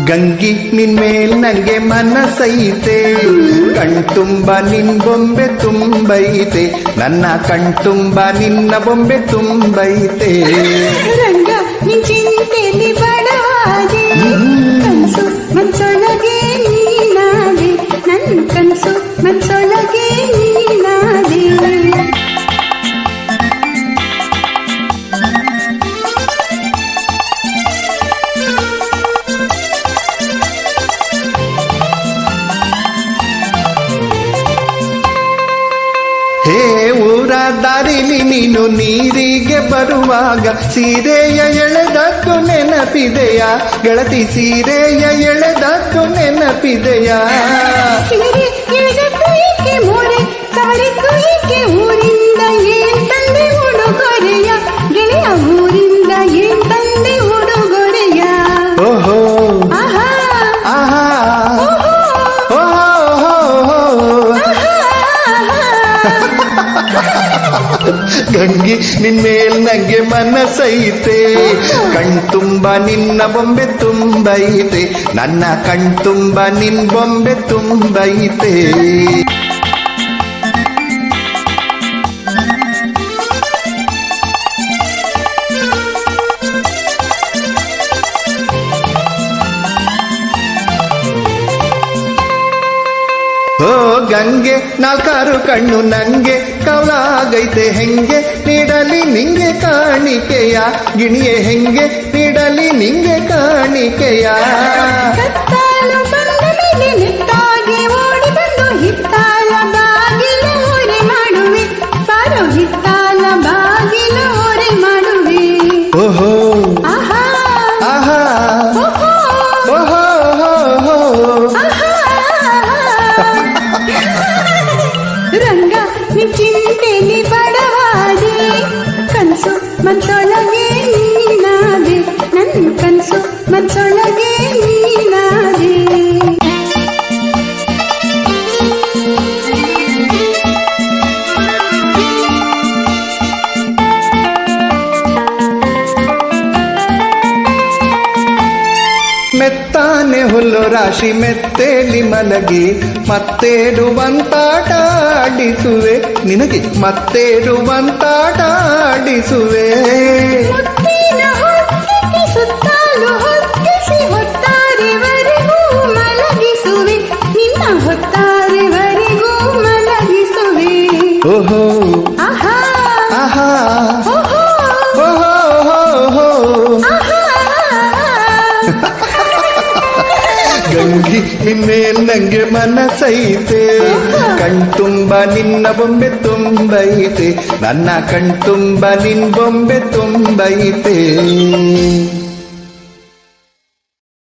ಗಂಗಿ ನಿನ್ಮೇಲ್ ನಂಗೆ ಮನಸೈತೆ, ಕಣ್ತುಂಬ ನಿನ್ ಬೊಂಬೆ ತುಂಬೈತೆ, ನನ್ನ ಕಣ್ತುಂಬ ನಿನ್ನ ಬೊಂಬೆ ತುಂಬೈತೆ. ರಂಗ ನಿನ್ ಚಿಂತೆಲಿ ಬಡವಾದೆ, ಕನ್ಸು ಮನ್ಸೊಳಗೆ ನೀನಾದೆ, ನನ್ ಕನ್ಸು ಮನ್ಸೊಳಗೆ ನೀನಾದೆ. ಹೇ ಊರ ದಾರಿಲಿ ನೀನು ನೀರಿಗೆ ಬರುವಾಗ ಸೀರೆಯ ಎಳೆದದ್ದು ನೆನಪಿದೆಯಾ ಗೆಳತಿ, ಸೀರೆಯ ಎಳೆದದ್ದು ನೆನಪಿದೆಯಾ? ಸೀರೆ ಎಳೆದದ್ದು ಏಕೆ ಮೋರೆ, ಸವರಿದ್ದು ಏಕೆ ಊರಿಂದ, ಏನ್ ತಂದೆ ಉಡುಗೊರೆಯ ಗೆಳೆಯ, ಊರಿಂದ ಏನ್ ತಂದೆ ಉಡುಗೊರೆಯ? ಓಹೋ ಆಹಾ ಆಹಾ ಗಂಗಿ ನಿನ್ಮೇಲ್ ನಂಗೆ ಮನಸೈತೆ, ಕಣ್ತುಂಬ ನಿನ್ನ ಬೊಂಬೆ ತುಂಬೈತೆ, ನನ್ನ ಕಣ್ತುಂಬ ನಿನ್ ಬೊಂಬೆ ತುಂಬೈತೆ. ಓ ಗಂಗೆ ನಾಲ್ಕಾರು ಕಣ್ಣು ನಂಗೆ ಕವಲಾಗೈತೆ, ಹೆಂಗೆ ನೀಡಲಿ ನಿಂಗೆ ಕಾಣಿಕೆಯ ಗಿಣಿಯೇ, ಹೆಂಗೆ ನೀಡಲಿ ನಿಂಗೆ ಕಾಣಿಕೆಯ? ಕತ್ತಾಲು ಬಂದ ಮೇಲೆ ನಿತ್ತಾಗಿ ಓಡಿ ಬಂದು ಹಿತ್ತಾಲ ಬಾಗಿಲು ಓರೆ ಮಾಡುವೆ, ಬಾರೋ ಹಿತ್ತಾಲ ಬಾಗಿಲು ಓರೆ ಮಾಡುವೆ. ಓಹೋ ಆಹಾ ಆಹಾ ಓಹೋ ಓಹೋ ಆಹಾ. ರಂಗ ನಿನ್ ಚಿಂತೆಲಿ ಬಡವಾದೆ, ಕನ್ಸು ಮನ್ಸೊಳಗೆ ನೀನಾದೆ, ನನ್ ಕನ್ಸು ಮನ್ಸೊಳಗೆ ನೀನಾದೆ. ಮೆತ್ತಾನೆ ಹುಲ್ಲು ರಾಶಿ ಮೆತ್ತೇಲಿ ಮಲಗಿ ಮತ್ತೇರುವಂತಾಟ ಆಡಿಸುವೆ ನಿನಗೆ, ಮತ್ತೇರುವಂತಾಟ ಆಡಿಸುವೆ. ಮುತ್ತಿನ ಹೊತ್ತಿಗೆ ಸುತ್ತಾಲು ಹೊತ್ತಿಸಿ ಹೊತ್ತಾರೆವರೆಗೂ ಮಲಗಿಸುವೆ, ನಿನ್ನ ಹೊತ್ತಾರೆವರೆಗೂ ಮಲಗಿಸುವೆ. ಓಹೋ ಆಹಾ ಆಹಾ ಓಹೋ ಓಹೋ ಆಹಾ. ಗಂಗಿ ನಿನ್ಮೇಲ್ ನಂಗೆ ಮನಸೈತೆ, ಕಣ್ತುಂಬ ನಿನ್ನ ಬೊಂಬೆ ತುಂಬೈತೆ, ನನ್ನ ಕಣ್ತುಂಬ ನಿನ್ ಬೊಂಬೆ ತುಂಬೈತೆ.